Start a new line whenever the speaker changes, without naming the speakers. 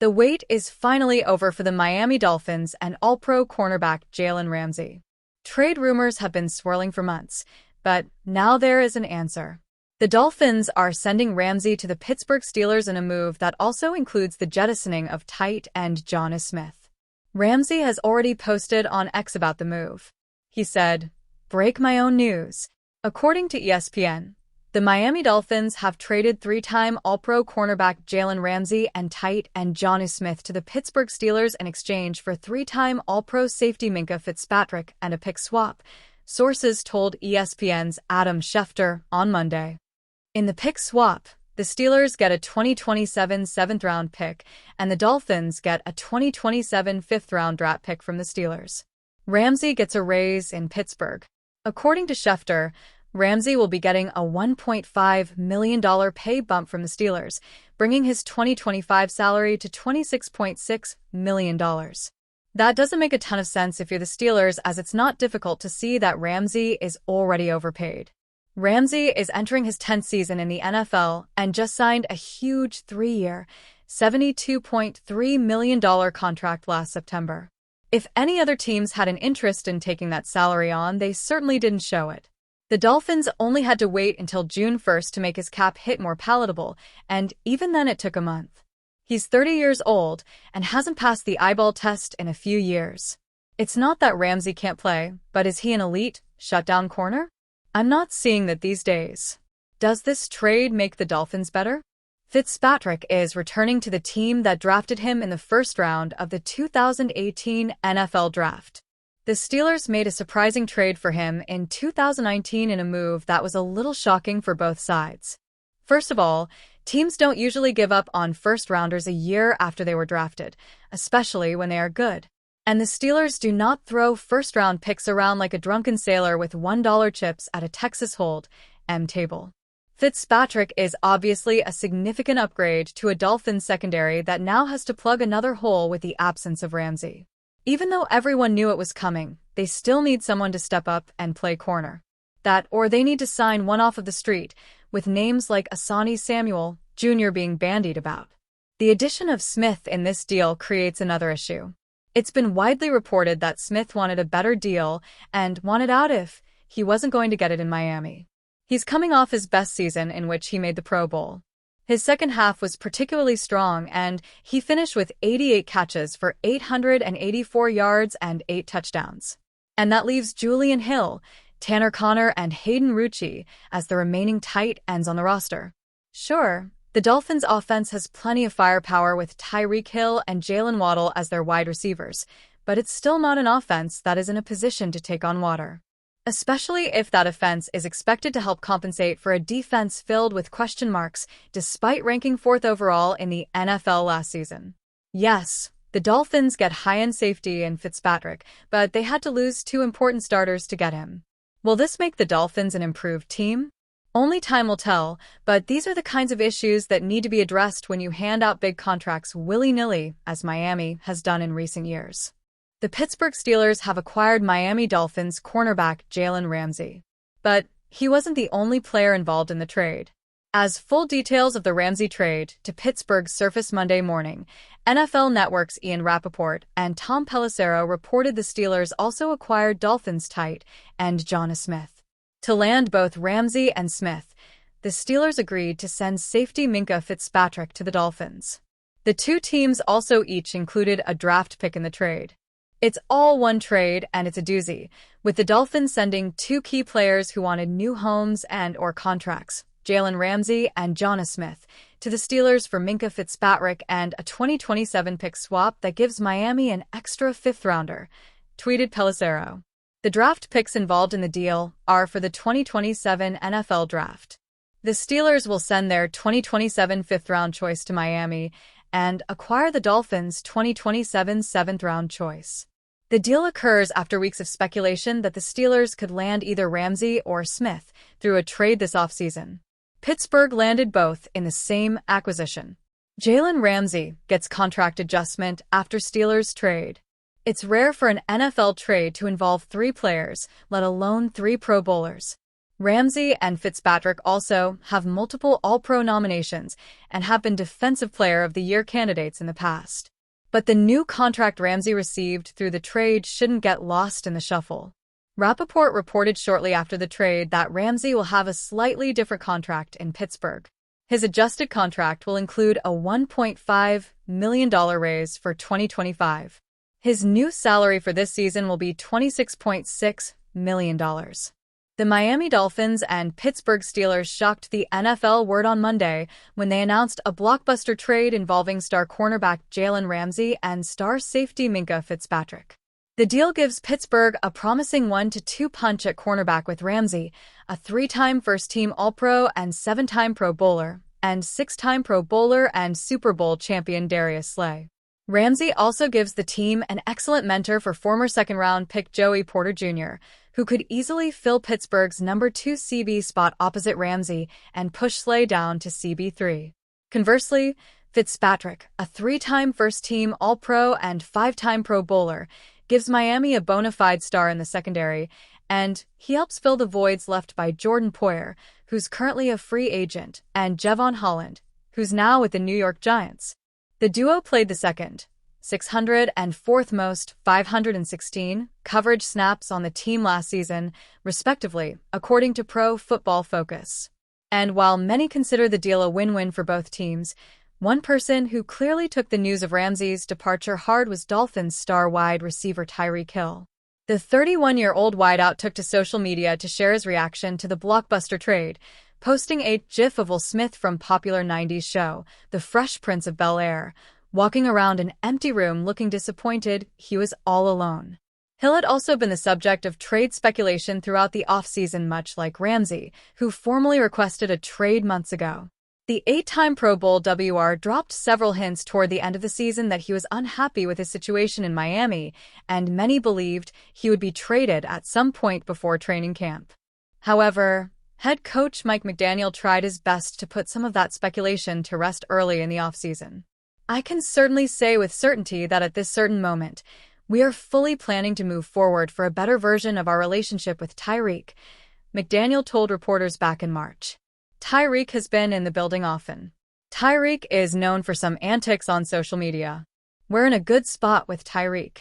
The wait is finally over for the Miami Dolphins and All-Pro cornerback Jalen Ramsey. Trade rumors have been swirling for months, but now there is an answer. The Dolphins are sending Ramsey to the Pittsburgh Steelers in a move that also includes the jettisoning of tight end Jonas Smith. Ramsey has already posted on X about the move. He said, "Break my own news." According to ESPN, the Miami Dolphins have traded three-time All-Pro cornerback Jalen Ramsey and tight end Jonas Smith to the Pittsburgh Steelers in exchange for three-time All-Pro safety Minkah Fitzpatrick and a pick swap, sources told ESPN's Adam Schefter on Monday. In the pick swap, the Steelers get a 2027 seventh-round pick, and the Dolphins get a 2027 fifth-round draft pick from the Steelers. Ramsey gets a raise in Pittsburgh. According to Schefter, Ramsey will be getting a $1.5 million pay bump from the Steelers, bringing his 2025 salary to $26.6 million. That doesn't make a ton of sense if you're the Steelers, as it's not difficult to see that Ramsey is already overpaid. Ramsey is entering his 10th season in the NFL and just signed a huge 3-year, $72.3 million contract last September. If any other teams had an interest in taking that salary on, they certainly didn't show it. The Dolphins only had to wait until June 1st to make his cap hit more palatable, and even then it took a month. He's 30 years old and hasn't passed the eyeball test in a few years. It's not that Ramsey can't play, but is he an elite, shutdown corner? I'm not seeing that these days. Does this trade make the Dolphins better? Fitzpatrick is returning to the team that drafted him in the first round of the 2018 NFL Draft. The Steelers made a surprising trade for him in 2019 in a move that was a little shocking for both sides. First of all, teams don't usually give up on first-rounders a year after they were drafted, especially when they are good. And the Steelers do not throw first-round picks around like a drunken sailor with $1 chips at a Texas Hold''em table. Fitzpatrick is obviously a significant upgrade to a Dolphins secondary that now has to plug another hole with the absence of Ramsey. Even though everyone knew it was coming, they still need someone to step up and play corner. That, or they need to sign one off of the street, with names like Asante Samuel Jr. being bandied about. The addition of Smith in this deal creates another issue. It's been widely reported that Smith wanted a better deal and wanted out if he wasn't going to get it in Miami. He's coming off his best season, in which he made the Pro Bowl. His second half was particularly strong, and he finished with 88 catches for 884 yards and 8 touchdowns. And that leaves Julian Hill, Tanner Conner, and Hayden Rucci as the remaining tight ends on the roster. Sure, the Dolphins' offense has plenty of firepower with Tyreek Hill and Jalen Waddle as their wide receivers, but it's still not an offense that is in a position to take on water. Especially if that offense is expected to help compensate for a defense filled with question marks, despite ranking 4th overall in the NFL last season. Yes, the Dolphins get high-end safety in Fitzpatrick, but they had to lose 2 important starters to get him. Will this make the Dolphins an improved team? Only time will tell, but these are the kinds of issues that need to be addressed when you hand out big contracts willy-nilly, as Miami has done in recent years. The Pittsburgh Steelers have acquired Miami Dolphins cornerback Jalen Ramsey. But he wasn't the only player involved in the trade. As full details of the Ramsey trade to Pittsburgh surfaced Monday morning, NFL Network's Ian Rappaport and Tom Pelissero reported the Steelers also acquired Dolphins tight end Jonas Smith. To land both Ramsey and Smith, the Steelers agreed to send safety Minkah Fitzpatrick to the Dolphins. The two teams also each included a draft pick in the trade. It's all one trade, and it's a doozy, with the Dolphins sending 2 key players who wanted new homes and/or contracts, Jalen Ramsey and Jonas Smith, to the Steelers for Minkah Fitzpatrick and a 2027 pick swap that gives Miami an extra 5th-rounder, tweeted Pelissero. The draft picks involved in the deal are for the 2027 NFL Draft. The Steelers will send their 2027 5th-round choice to Miami and acquire the Dolphins' 2027 7th-round choice. The deal occurs after weeks of speculation that the Steelers could land either Ramsey or Smith through a trade this offseason. Pittsburgh landed both in the same acquisition. Jalen Ramsey gets contract adjustment after Steelers trade. It's rare for an NFL trade to involve 3 players, let alone 3 Pro Bowlers. Ramsey and Fitzpatrick also have multiple All-Pro nominations and have been Defensive Player of the Year candidates in the past. But the new contract Ramsey received through the trade shouldn't get lost in the shuffle. Rappaport reported shortly after the trade that Ramsey will have a slightly different contract in Pittsburgh. His adjusted contract will include a $1.5 million raise for 2025. His new salary for this season will be $26.6 million. The Miami Dolphins and Pittsburgh Steelers shocked the NFL word on Monday when they announced a blockbuster trade involving star cornerback Jalen Ramsey and star safety Minkah Fitzpatrick. The deal gives Pittsburgh a promising 1-2 punch at cornerback with Ramsey, a 3-time first-team All-Pro and 7-time Pro Bowler, and 6-time Pro Bowler and Super Bowl champion Darius Slay. Ramsey also gives the team an excellent mentor for former second-round pick Joey Porter Jr., who could easily fill Pittsburgh's number 2 CB spot opposite Ramsey and push Slay down to CB3. Conversely, Fitzpatrick, a 3-time first-team All-Pro and 5-time Pro Bowler, gives Miami a bona fide star in the secondary, and he helps fill the voids left by Jordan Poyer, who's currently a free agent, and Jevon Holland, who's now with the New York Giants. The duo played the second, 604th most, 516, coverage snaps on the team last season, respectively, according to Pro Football Focus. And while many consider the deal a win-win for both teams, one person who clearly took the news of Ramsey's departure hard was Dolphins star wide receiver Tyreek Hill. The 31-year-old wideout took to social media to share his reaction to the blockbuster trade, posting a GIF of Will Smith from popular 90s show, The Fresh Prince of Bel-Air, walking around an empty room looking disappointed he was all alone. Hill had also been the subject of trade speculation throughout the offseason, much like Ramsey, who formally requested a trade months ago. The 8-time Pro Bowl WR dropped several hints toward the end of the season that he was unhappy with his situation in Miami, and many believed he would be traded at some point before training camp. However, head coach Mike McDaniel tried his best to put some of that speculation to rest early in the offseason. I can certainly say with certainty that at this certain moment, we are fully planning to move forward for a better version of our relationship with Tyreek, McDaniel told reporters back in March. Tyreek has been in the building often. Tyreek is known for some antics on social media. We're in a good spot with Tyreek.